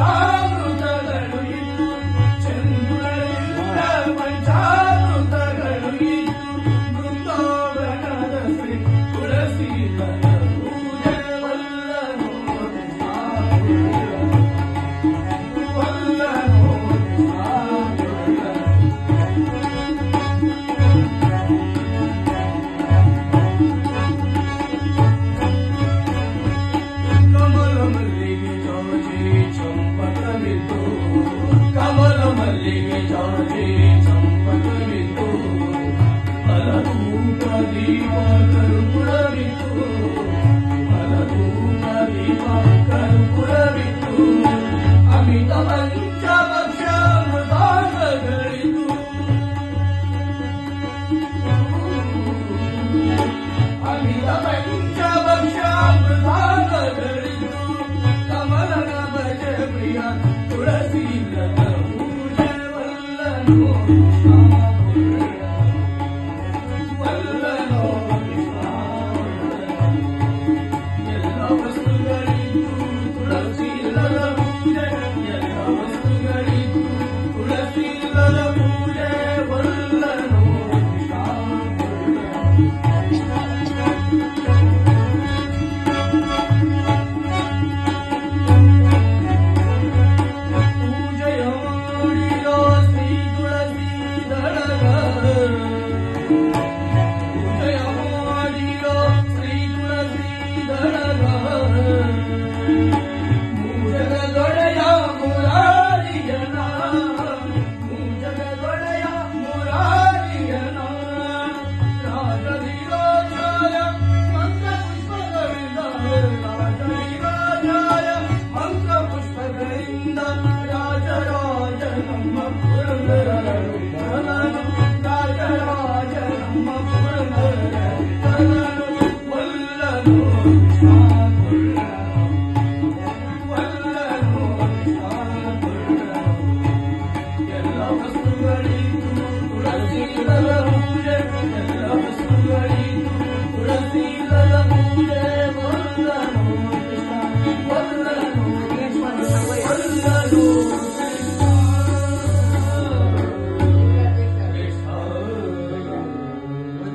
ಪಂಚಾಮೃತಗಳು ಇದ್ದು ಚಂದ್ರನಿಂದ ಪಂಚಾಮೃತಗಳು ಇದ್ದು ಬೃಂದಾವನದ ಶ್ರೀ ತುಳಸೀಧರ ಪೂಜೆ ವಲ್ಲ ನೋಡಿ ವಲ್ಲ ನೋಡಿ ಕಮಲ ಮಲ್ಲಿಗೆ ಜಾಜಿ ಚಂಪಕವಿದ್ದು ಕಮಲ ಮಲ್ಲಿಗೆ ಜಾಜಿ ಚಂಪಕವಿದ್ದು ಫಲಧೂಪ ದೀಪ ಕರ್ಪೂರವಿದ್ದು ಫಲಧೂಪ ದೀಪ ಕರ್ಪೂರವಿದ್ದು ಅಮಿತ ಪಂಚಭಕ್ಷ ಮೃತಾಂಗಗಳಿದ್ದು ಅಮಿತ ಪಂಚಭಕ್ಷ ಮೃತಾಂಗಗಳಿದ್ದು ಕಮಲನ ಭಜ ಪ್ರಿಯ ತುಳಸೀಧರ ಪೂಜೆ ವಲ್ಲ ನೋಡಿ